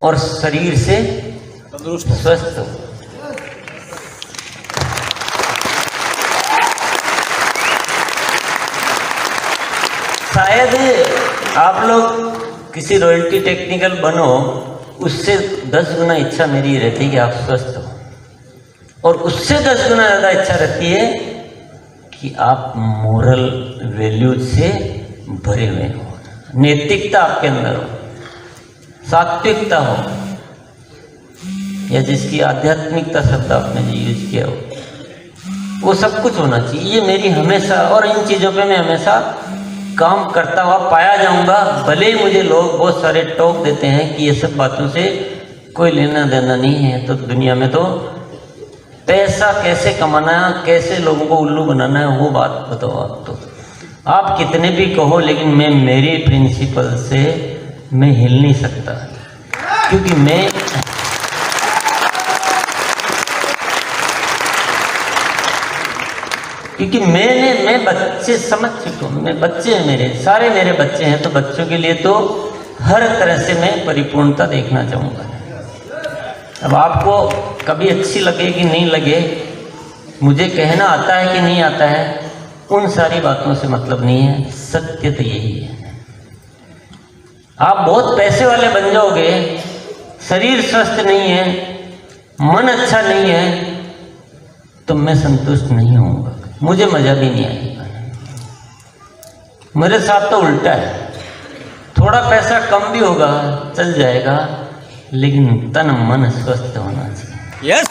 और शरीर से तंदुरुस्त स्वस्थ हो। शायद आप लोग किसी रॉयल्टी टेक्निकल बनो, उससे 10 गुना इच्छा मेरी रहती है कि आप स्वस्थ हो, और उससे 10 गुना ज़्यादा इच्छा रहती है कि आप मोरल वैल्यूज से भरे हुए हो, नैतिकता आपके अंदर हो, सात्विकता हो, या जिसकी आध्यात्मिकता शब्द आपने जो यूज किया हो, वो सब कुछ होना चाहिए। ये मेरी हमेशा, और इन चीज़ों पे मैं हमेशा काम करता हुआ पाया जाऊंगा, भले ही मुझे लोग बहुत सारे टोक देते हैं कि ये सब बातों से कोई लेना देना नहीं है। तो दुनिया में तो पैसा कैसे कमाना है, कैसे लोगों को उल्लू बनाना है, वो बात बताओ आप। तो आप कितने भी कहो, लेकिन मैं मेरे प्रिंसिपल से मैं हिल नहीं सकता, क्योंकि मैं बच्चे समझ चुका हूँ। मैं बच्चे हैं, मेरे सारे मेरे बच्चे हैं, तो बच्चों के लिए तो हर तरह से मैं परिपूर्णता देखना चाहूँगा। अब आपको कभी अच्छी लगे कि नहीं लगे, मुझे कहना आता है कि नहीं आता है, उन सारी बातों से मतलब नहीं है। सत्य तो यही है, आप बहुत पैसे वाले बन जाओगे, शरीर स्वस्थ नहीं है, मन अच्छा नहीं है, तो मैं संतुष्ट नहीं होऊंगा, मुझे मजा भी नहीं आएगा। मेरे साथ तो उल्टा है, थोड़ा पैसा कम भी होगा चल जाएगा, लेकिन तन मन स्वस्थ होना चाहिए। यस।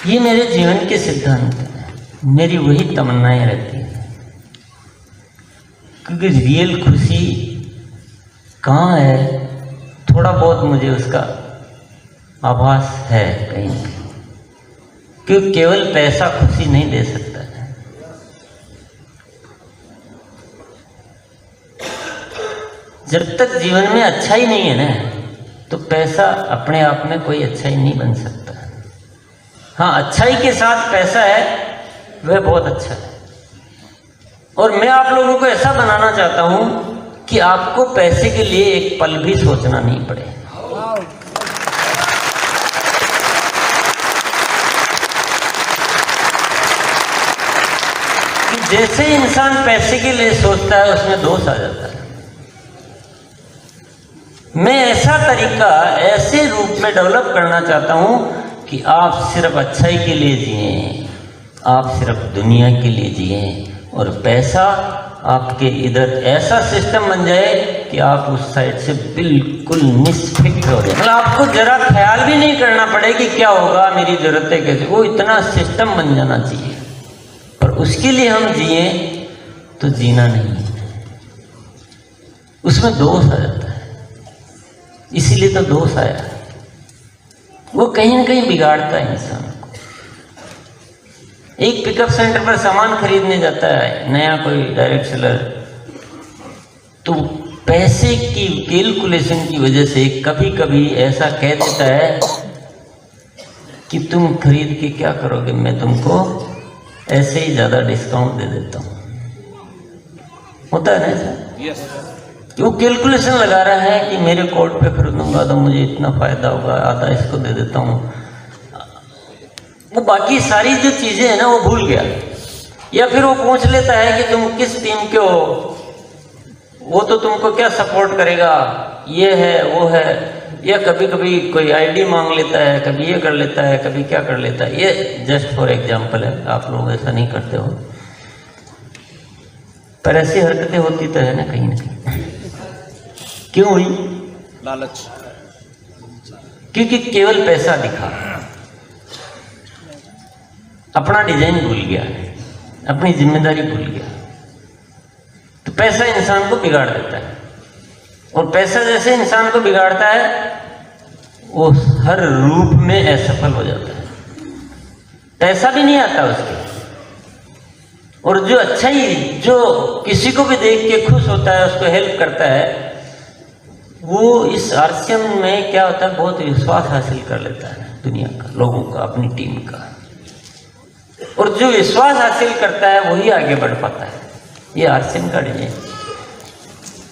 ये मेरे जीवन के सिद्धांत हैं, मेरी वही तमन्नाएं रहती हैं, क्योंकि रियल खुशी कहाँ है, थोड़ा बहुत मुझे उसका आभास है कहीं, क्योंकि केवल पैसा खुशी नहीं दे सकता है। जब तक जीवन में अच्छा ही नहीं है ना, तो पैसा अपने आप में कोई अच्छा ही नहीं बन सकता। हाँ, अच्छाई के साथ पैसा है, वह बहुत अच्छा है। और मैं आप लोगों को ऐसा बनाना चाहता हूं कि आपको पैसे के लिए एक पल भी सोचना नहीं पड़े। कि जैसे इंसान पैसे के लिए सोचता है, उसमें दोष आ जाता है। मैं ऐसा तरीका, ऐसे रूप में डेवलप करना चाहता हूं कि आप सिर्फ अच्छाई के लिए जिए, आप सिर्फ दुनिया के लिए जिए, और पैसा आपके इधर ऐसा सिस्टम बन जाए कि आप उस साइड से बिल्कुल निष्फिक्र हो जाए। मतलब आपको जरा ख्याल भी नहीं करना पड़े कि क्या होगा, मेरी जरूरतें कैसे, वो इतना सिस्टम बन जाना चाहिए। पर उसके लिए हम जिए तो जीना नहीं है, उसमें दोष आ जाता है। इसीलिए तो दोष आया है, वो कहीं ना कहीं बिगाड़ता है इंसान को। एक पिकअप सेंटर पर सामान खरीदने जाता है नया कोई डायरेक्ट सेलर, तो पैसे की कैलकुलेशन की वजह से कभी कभी ऐसा कह देता है कि तुम खरीद के क्या करोगे, मैं तुमको ऐसे ही ज़्यादा डिस्काउंट दे देता हूँ। होता है ना ऐसा? यस। वो कैलकुलेशन लगा रहा है कि मेरे कोर्ट पे खरीदूंगा तो मुझे इतना फायदा होगा, आधा इसको दे देता हूँ। वो बाकी सारी जो चीजें हैं ना, वो भूल गया। या फिर वो पूछ लेता है कि तुम किस टीम के हो, वो तो तुमको क्या सपोर्ट करेगा, ये है वो है। या कभी कभी कोई आईडी मांग लेता है, कभी ये कर लेता है, कभी क्या कर लेता है। ये जस्ट फॉर एग्जाम्पल है, आप लोग ऐसा नहीं करते हो, पर ऐसी हरकतें होती तो है ना कहीं ना कहीं। क्यों हुई? लालच। क्योंकि केवल पैसा दिखा, अपना डिजाइन भूल गया, अपनी जिम्मेदारी भूल गया। तो पैसा इंसान को बिगाड़ देता है, और पैसा जैसे इंसान को बिगाड़ता है, वो हर रूप में असफल हो जाता है, पैसा भी नहीं आता उसके। और जो अच्छा ही, जो किसी को भी देख के खुश होता है, उसको हेल्प करता है, वो इस आरसीएम में क्या होता है, बहुत विश्वास हासिल कर लेता है दुनिया का, लोगों का, अपनी टीम का। और जो विश्वास हासिल करता है वही आगे बढ़ पाता है। ये आरसीएम का डिजाइन।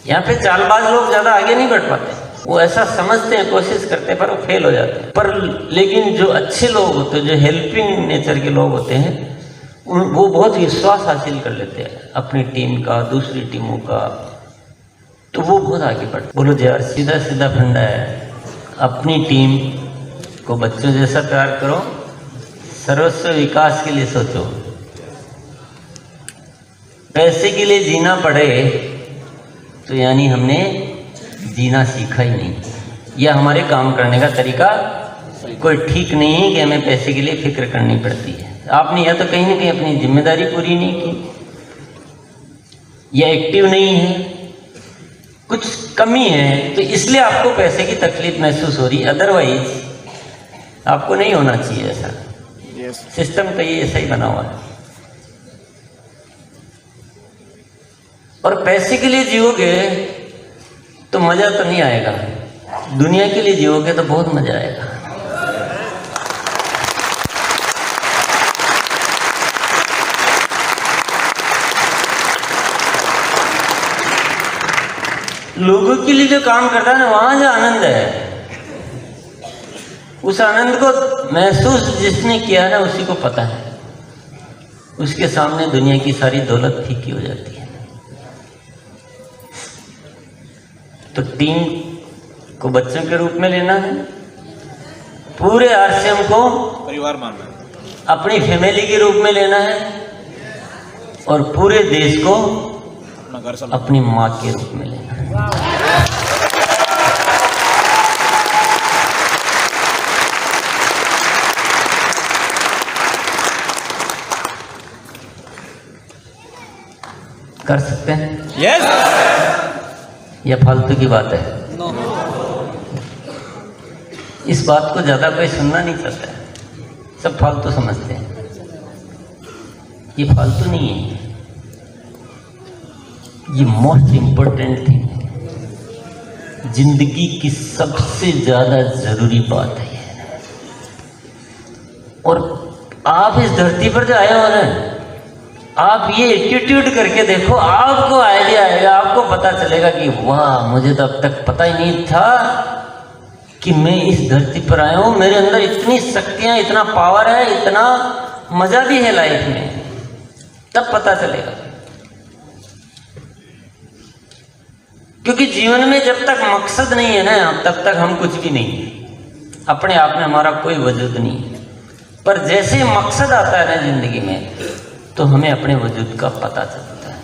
यहाँ पे चालबाज लोग ज्यादा आगे नहीं बढ़ पाते, वो ऐसा समझते हैं, कोशिश करते हैं, पर वो फेल हो जाते हैं। पर लेकिन जो अच्छे लोग होते हैं, जो हेल्पिंग नेचर के लोग होते हैं, वो बहुत विश्वास हासिल कर लेते हैं अपनी टीम का, दूसरी टीमों का, तो वो बहुत आगे बढ़ते। बोलो जी यार, सीधा सीधा फंडा है, अपनी टीम को बच्चों जैसा प्यार करो, सर्वस्व विकास के लिए सोचो। पैसे के लिए जीना पड़े तो यानी हमने जीना सीखा ही नहीं, या हमारे काम करने का तरीका कोई ठीक नहीं है कि हमें पैसे के लिए फिक्र करनी पड़ती है। आपने या तो कहीं ना कहीं अपनी जिम्मेदारी पूरी नहीं की, या एक्टिव नहीं है, कुछ कमी है, तो इसलिए आपको पैसे की तकलीफ महसूस हो रही है। अदरवाइज आपको नहीं होना चाहिए ऐसा। सिस्टम तो ये ऐसा ही बना हुआ है। और पैसे के लिए जियोगे तो मजा तो नहीं आएगा, दुनिया के लिए जियोगे तो बहुत मजा आएगा। लोगों के लिए जो काम करता है ना, वहां जो आनंद है, उस आनंद को महसूस जिसने किया है ना, उसी को पता है। उसके सामने दुनिया की सारी दौलत फीकी हो जाती है। तो टीम को बच्चों के रूप में लेना है, पूरे आरसीएम को परिवार मानना है, अपनी फैमिली के रूप में लेना है, और पूरे देश को अपना घर संभालना। अपनी माँ के रूप में लेना है। कर सकते हैं? यस। यह फालतू की बात है। नो। इस बात को ज्यादा कोई सुनना नहीं चाहता है, सब फालतू समझते हैं। ये फालतू नहीं है, ये मोस्ट इंपॉर्टेंट थिंग है, जिंदगी की सबसे ज्यादा जरूरी बात है ये। और आप इस धरती पर जो आए हो ना, आप ये एटीट्यूड करके देखो, आपको आइडिया आएगा, आपको पता चलेगा कि वाह, मुझे तो अब तक पता ही नहीं था कि मैं इस धरती पर आया हूं, मेरे अंदर इतनी शक्तियां, इतना पावर है, इतना मजा भी है लाइफ में। तब पता चलेगा, क्योंकि जीवन में जब तक मकसद नहीं है ना, तब तक हम कुछ भी नहीं है। अपने आप में हमारा कोई वजूद नहीं है। पर जैसे मकसद आता है ना जिंदगी में, तो हमें अपने वजूद का पता चलता है।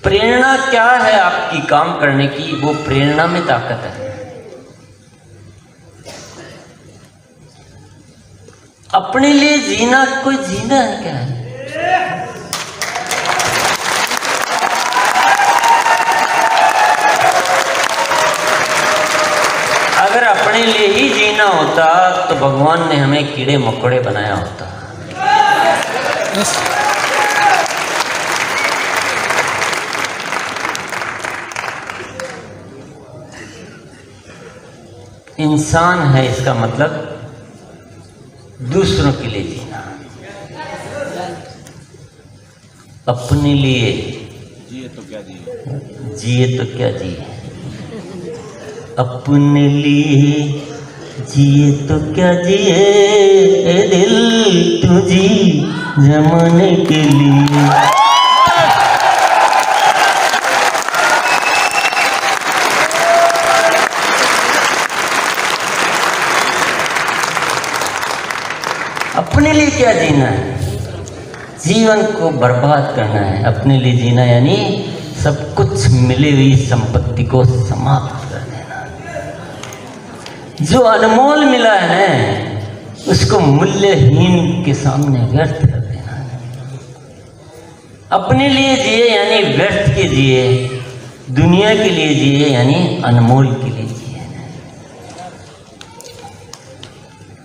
प्रेरणा क्या है आपकी काम करने की? वो प्रेरणा में ताकत है। अपने लिए जीना, कोई जीना है क्या है? अगर अपने लिए ही जीना होता तो भगवान ने हमें कीड़े मकोड़े बनाया होता। इंसान है, इसका मतलब दूसरों के लिए जीना, अपने लिए जिए तो क्या जिए, जिए तो क्या जिए, अपने लिए जिए तो क्या जिए, ए दिल तू जी जमाने के लिए। अपने लिए क्या जीना है? जीवन को बर्बाद करना है। अपने लिए जीना यानी सब कुछ मिली हुई संपत्ति को समाप्त कर देना। जो अनमोल मिला है उसको मूल्यहीन के सामने व्यर्थ कर देना। अपने लिए जिए यानी व्यर्थ के जिए, दुनिया के लिए जिए यानी अनमोल के लिए जिए।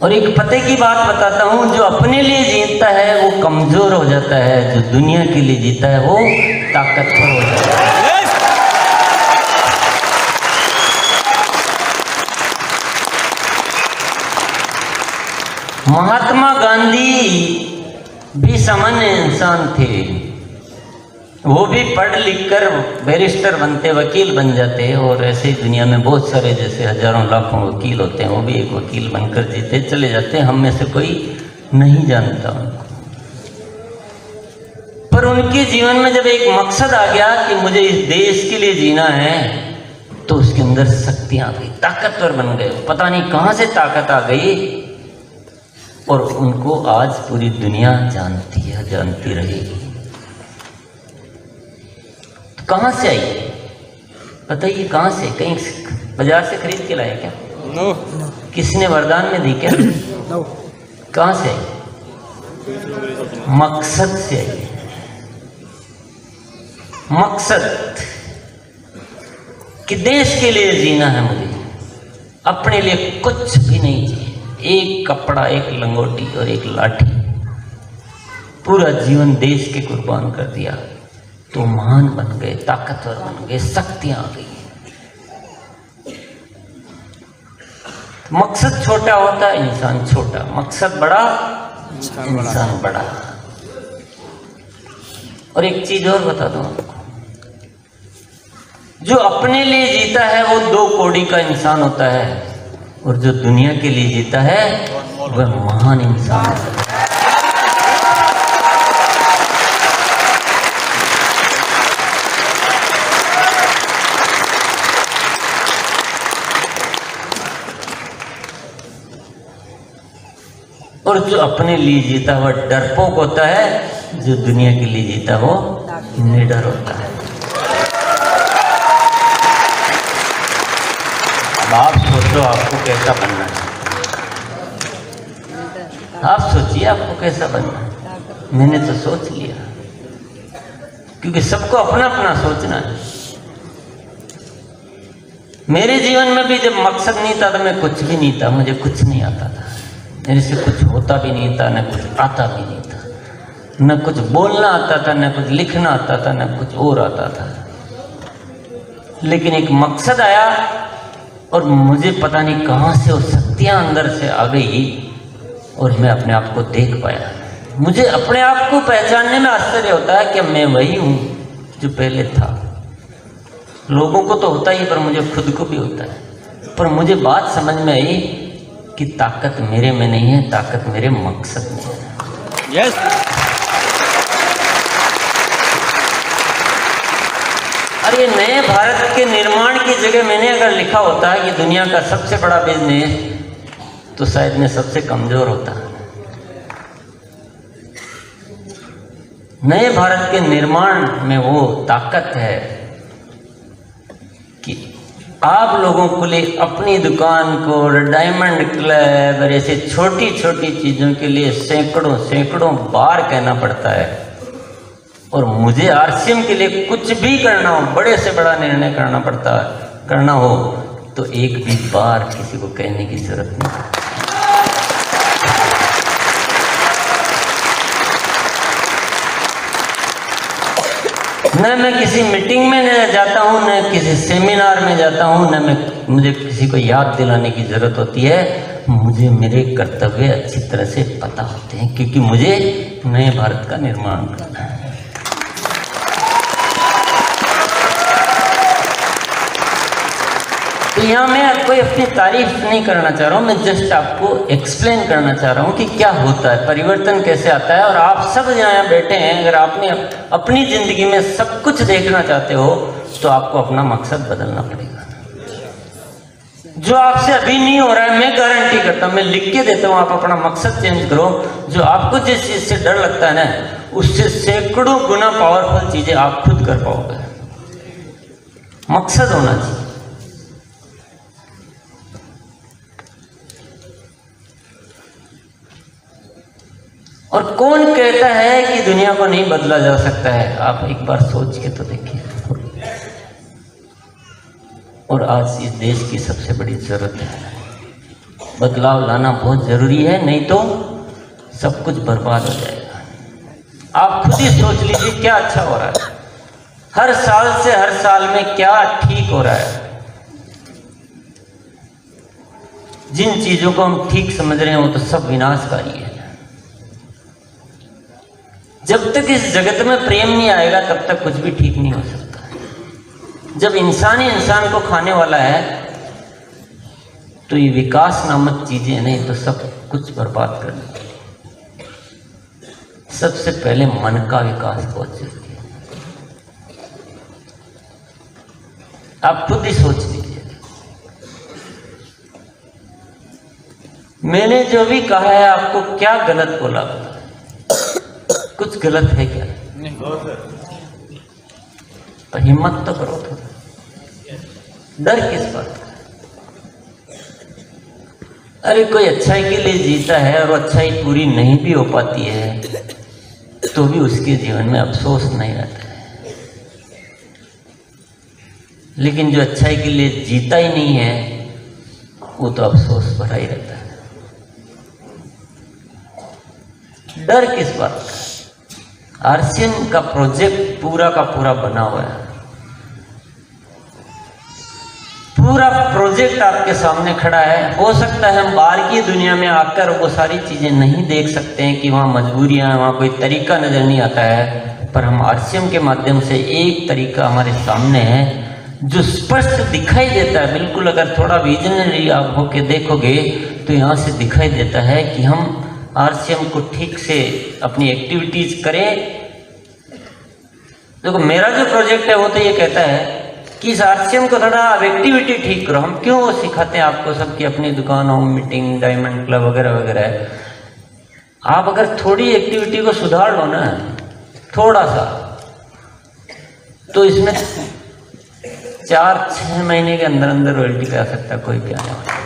और एक पते की बात बताता हूं, जो अपने लिए जीता है वो कमजोर हो जाता है, जो दुनिया के लिए जीता है वो ताकतवर हो जाता है। महात्मा गांधी भी सामान्य इंसान थे, वो भी पढ़ लिख कर बैरिस्टर बनते, वकील बन जाते। और ऐसे ही दुनिया में बहुत सारे जैसे हजारों लाखों वकील होते हैं, वो भी एक वकील बनकर जीते चले जाते हैं, हम में से कोई नहीं जानता उनको। पर उनके जीवन में जब एक मकसद आ गया कि मुझे इस देश के लिए जीना है, तो उसके अंदर शक्तियां आ गई, ताकतवर बन गए। पता नहीं कहां से ताकत आ गई, और उनको आज पूरी दुनिया जानती है, जानती रहेगी। तो कहां से आई बताइए? कहां से? कहीं बाजार से खरीद के लाए क्या? नो। किसने वरदान में दी क्या? नो। कहां से आई? मकसद से आई। मकसद कि देश के लिए जीना है मुझे, अपने लिए कुछ भी नहीं चाहिए। एक कपड़ा, एक लंगोटी और एक लाठी, पूरा जीवन देश के कुर्बान कर दिया, तो महान बन गए, ताकतवर बन गए, शक्तियां आ गई। मकसद छोटा होता है, इंसान छोटा। मकसद बड़ा, इंसान बड़ा। और एक चीज और बता दूं आपको, जो अपने लिए जीता है वो 2 कौड़ी का इंसान होता है, और जो दुनिया के लिए जीता है वह महान इंसान है। और जो अपने लिए जीता वह डरपोक होता है, जो दुनिया के लिए जीता वो निडर होता है। अब आप सोचो आपको कैसा बनना है। आप सोचिए आपको कैसा बनना है। मैंने तो सोच लिया, क्योंकि सबको अपना अपना सोचना है। मेरे जीवन में भी जब मकसद नहीं था तो मैं कुछ भी नहीं था, मुझे कुछ नहीं आता था, मेरे से कुछ होता भी नहीं था, न कुछ आता भी नहीं था, न कुछ बोलना आता था, न कुछ लिखना आता था, न कुछ और आता था। लेकिन एक मकसद आया और मुझे पता नहीं कहां से वो शक्तियां अंदर से आ गई, और मैं अपने आप को देख पाया। मुझे अपने आप को पहचानने में आश्चर्य होता है कि मैं वही हूं जो पहले था। लोगों को तो होता ही, पर मुझे खुद को भी होता है। पर मुझे बात समझ में आई कि ताकत मेरे में नहीं है, ताकत मेरे मकसद में है। यस। और ये नए भारत के निर्माण की जगह मैंने अगर लिखा होता है कि दुनिया का सबसे बड़ा बिजनेस, तो शायद मैं सबसे कमजोर होता। नए भारत के निर्माण में वो ताकत है कि आप लोगों को लिए अपनी दुकान को, डायमंड क्लब और ऐसे छोटी छोटी चीजों के लिए सैकड़ों सैकड़ों बार कहना पड़ता है। और मुझे आरसीएम के लिए कुछ भी करना हो, बड़े से बड़ा निर्णय करना हो, तो एक भी बार किसी को कहने की जरूरत नहीं। न मैं किसी मीटिंग में न जाता हूँ, न किसी सेमिनार में जाता हूँ, न मुझे किसी को याद दिलाने की जरूरत होती है। मुझे मेरे कर्तव्य अच्छी तरह से पता होते हैं, क्योंकि मुझे नए भारत का निर्माण करना है। तो यहाँ मैं कोई अपनी तारीफ नहीं करना चाह रहा हूँ, मैं जस्ट आपको एक्सप्लेन करना चाह रहा हूँ कि क्या होता है, परिवर्तन कैसे आता है। और आप सब यहाँ बैठे हैं, अगर आपने अपनी जिंदगी में सब कुछ देखना चाहते हो, तो आपको अपना मकसद बदलना पड़ेगा। जो आपसे अभी नहीं हो रहा है, मैं गारंटी करता हूँ, मैं लिख के देता हूँ, आप अपना मकसद चेंज करो। जो आपको जिस चीज से डर लगता है ना, उससे सैकड़ों गुना पावरफुल चीजें आप खुद कर पाओगे। मकसद होना चाहिए। और कौन कहता है कि दुनिया को नहीं बदला जा सकता है? आप एक बार सोच के तो देखिए। और आज इस देश की सबसे बड़ी जरूरत है, बदलाव लाना बहुत जरूरी है, नहीं तो सब कुछ बर्बाद हो जाएगा। आप खुद ही सोच लीजिए क्या अच्छा हो रहा है, हर साल से हर साल में क्या ठीक हो रहा है। जिन चीजों को हम ठीक समझ रहे हैं वो तो सब विनाशकारी है। जब तक इस जगत में प्रेम नहीं आएगा तब तक कुछ भी ठीक नहीं हो सकता। जब इंसान ही इंसान को खाने वाला है तो ये विकास नामक चीजें नहीं तो सब कुछ बर्बाद कर देती है। सबसे पहले मन का विकास बहुत जरूरी है। आप खुद ही सोच लीजिए, मैंने जो भी कहा है आपको क्या गलत बोला? कुछ गलत है क्या? तो हिम्मत तो करो थोड़ा, डर किस बात का? अरे कोई अच्छाई के लिए जीता है और अच्छाई पूरी नहीं भी हो पाती है तो भी उसके जीवन में अफसोस नहीं रहता है। लेकिन जो अच्छाई के लिए जीता ही नहीं है वो तो अफसोस भरा ही रहता है। डर किस बात का? आरसीएम का प्रोजेक्ट पूरा का पूरा बना हुआ है। पूरा प्रोजेक्ट आपके सामने खड़ा है। हो सकता है हम बाहर की दुनिया में आकर वो सारी चीजें नहीं देख सकते हैं कि वहाँ मजबूरियां, वहाँ कोई तरीका नजर नहीं आता है, पर हम आरसीएम के माध्यम से एक तरीका हमारे सामने है जो स्पष्ट दिखाई देता है। बिल्कुल अगर थोड़ा विजनरी आप होके देखोगे तो यहाँ से दिखाई देता है कि हम आरसीएम को ठीक से अपनी एक्टिविटीज करें। देखो मेरा जो प्रोजेक्ट है वो तो ये कहता है कि इस आरसीएम को थोड़ा एक्टिविटी ठीक करो। हम क्यों वो सिखाते हैं आपको सबकी अपनी दुकान, होम मीटिंग, डायमंड क्लब वगैरह वगैरह है। आप अगर थोड़ी एक्टिविटी को सुधार लो ना थोड़ा सा, तो इसमें 4-6 महीने के अंदर अंदर रॉयल्टी पे आ सकता है कोई भी आने वाला।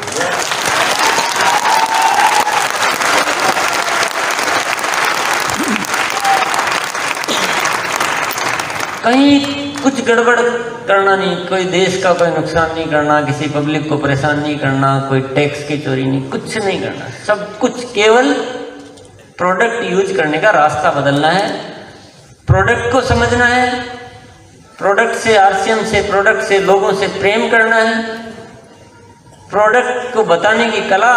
कहीं कुछ गड़बड़ करना नहीं, कोई देश का कोई नुकसान नहीं करना, किसी पब्लिक को परेशान नहीं करना, कोई टैक्स की चोरी नहीं, कुछ नहीं करना। सब कुछ केवल प्रोडक्ट यूज करने का रास्ता बदलना है, प्रोडक्ट को समझना है, प्रोडक्ट से, आरसीएम से, प्रोडक्ट से लोगों से प्रेम करना है, प्रोडक्ट को बताने की कला,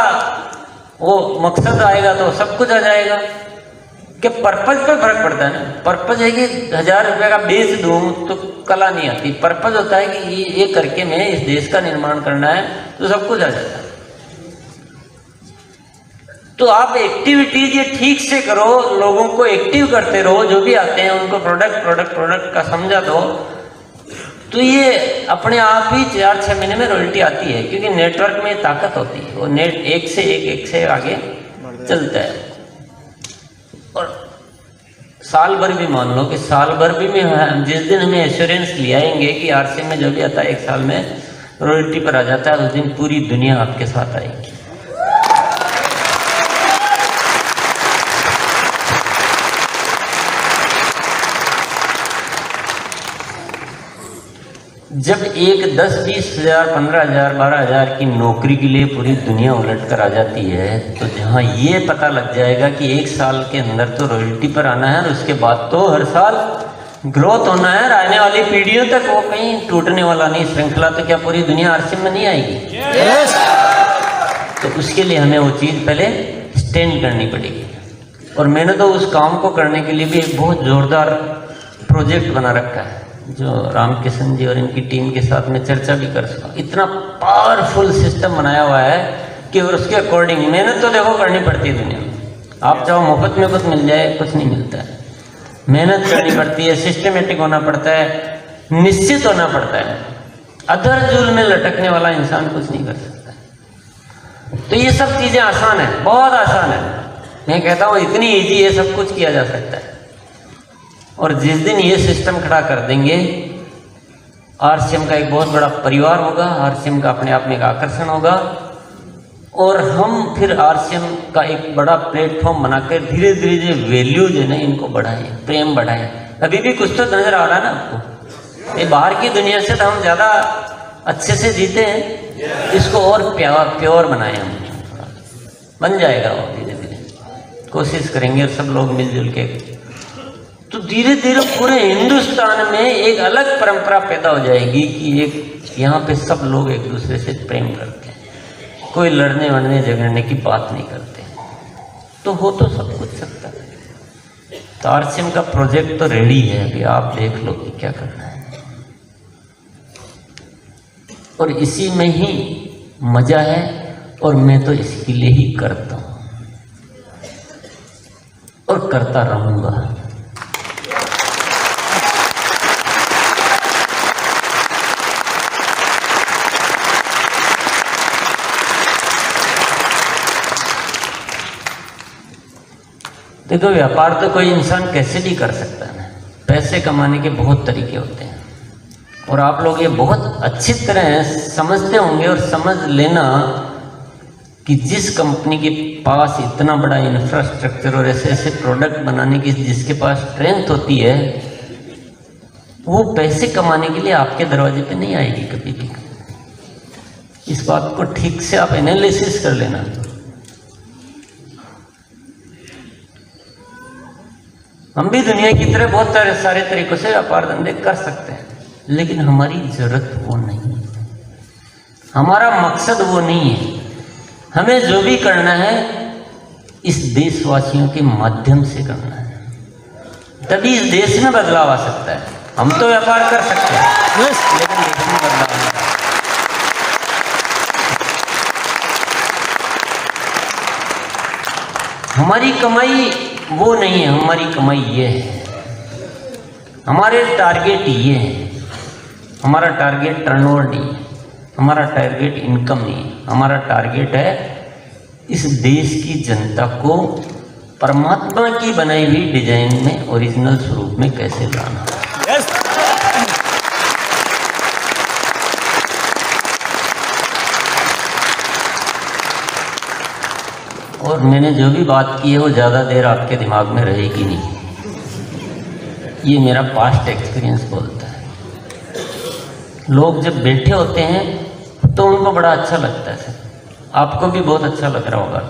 वो मकसद आएगा तो सब कुछ आ जाएगा। कि पर्पज पे फर्क पड़ता है ना। पर्पज है कि 1000 रुपये का बेच दूं तो कला नहीं आती। पर्पज होता है कि ये करके मैं इस देश का निर्माण करना है तो सब कुछ आ जाता है। तो आप एक्टिविटीज ये ठीक से करो, लोगों को एक्टिव करते रहो, जो भी आते हैं उनको प्रोडक्ट का समझा दो, तो ये अपने आप ही 4-6 महीने में रॉयल्टी आती है। क्योंकि नेटवर्क में ताकत होती है, वो नेट एक से आगे चलता है। और साल भर भी मान लो कि साल भर भी में जिस दिन हमें एश्योरेंस ले आएंगे कि आरसीएम में जो भी आता है 1 साल में रॉयल्टी पर आ जाता है, उस दिन पूरी दुनिया आपके साथ आएगी। जब एक 10-20 हजार, 15 हजार, 12 हजार की नौकरी के लिए पूरी दुनिया उलट कर आ जाती है, तो जहाँ ये पता लग जाएगा कि 1 साल के अंदर तो रॉयल्टी पर आना है और उसके बाद तो हर साल ग्रोथ होना है, आने वाली पीढ़ियों तक वो कहीं टूटने वाला नहीं श्रृंखला, तो क्या पूरी दुनिया आरसीएम में नहीं आएगी? तो उसके लिए हमें वो चीज़ पहले स्टैंड करनी पड़ेगी। और मैंने तो उस काम को करने के लिए भी एक बहुत जोरदार प्रोजेक्ट बना रखा है, जो रामकिशन जी और इनकी टीम के साथ में चर्चा भी कर सकता। इतना पावरफुल सिस्टम बनाया हुआ है कि उसके अकॉर्डिंग मेहनत तो देखो करनी पड़ती है दुनिया में। आप चाहो मुफ्त में कुछ मिल जाए, कुछ नहीं मिलता है। मेहनत करनी पड़ती है, सिस्टमेटिक होना पड़ता है, निश्चित होना पड़ता है। अधर जुल में लटकने वाला इंसान कुछ नहीं कर सकता। तो ये सब चीज़ें आसान है, बहुत आसान है। मैं कहता हूँ इतनी ईजी है, सब कुछ किया जा सकता है। और जिस दिन ये सिस्टम खड़ा कर देंगे, आरसीएम का एक बहुत बड़ा परिवार होगा, आरसीएम का अपने आप में एक आकर्षण होगा, और हम फिर आरसीएम का एक बड़ा प्लेटफॉर्म बनाकर धीरे धीरे जो वैल्यूज है ना इनको बढ़ाएं, प्रेम बढ़ाएं। अभी भी कुछ तो नजर आ रहा है ना आपको, ये बाहर की दुनिया से तो हम ज़्यादा अच्छे से जीते हैं, इसको और प्योर बनाएं हम, बन जाएगा वो धीरे धीरे, कोशिश करेंगे सब लोग मिलजुल के, तो धीरे धीरे पूरे हिंदुस्तान में एक अलग परंपरा पैदा हो जाएगी कि एक यहाँ पे सब लोग एक दूसरे से प्रेम करते हैं, कोई लड़ने वड़ने झगड़ने की बात नहीं करते। तो हो तो सब कुछ सकता है। तो आरसीएम का प्रोजेक्ट तो रेडी है, अभी आप देख लो कि क्या करना है। और इसी में ही मजा है, और मैं तो इसके लिए ही करता हूं और करता रहूंगा। देखो, व्यापार तो कोई इंसान कैसे भी कर सकता है। पैसे कमाने के बहुत तरीके होते हैं, और आप लोग ये बहुत अच्छी तरह समझते होंगे। और समझ लेना कि जिस कंपनी के पास इतना बड़ा इंफ्रास्ट्रक्चर और ऐसे ऐसे प्रोडक्ट बनाने की जिसके पास स्ट्रेंथ होती है, वो पैसे कमाने के लिए आपके दरवाजे पे नहीं आएगी कभी भी। इस बात को ठीक से आप एनालिसिस कर लेना। हम भी दुनिया की तरह बहुत सारे तरीकों से व्यापार धंधे कर सकते हैं, लेकिन हमारी जरूरत वो नहीं है, हमारा मकसद वो नहीं है। हमें जो भी करना है इस देशवासियों के माध्यम से करना है, तभी इस देश में बदलाव आ सकता है। हम तो व्यापार कर सकते हैं, लेकिन देश में बदलाव नहीं। हमारी कमाई वो नहीं है, हमारी कमाई ये है, हमारे टारगेट ये है। हमारा टारगेट टर्नओवर नहीं है, हमारा टारगेट इनकम नहीं है, हमारा टारगेट है इस देश की जनता को परमात्मा की बनाई हुई डिजाइन में ओरिजिनल स्वरूप में कैसे लाना। और मैंने जो भी बात की है वो ज़्यादा देर आपके दिमाग में रहेगी नहीं, ये मेरा पास्ट एक्सपीरियंस बोलता है। लोग जब बैठे होते हैं तो उनको बड़ा अच्छा लगता है, आपको भी बहुत अच्छा लग रहा होगा।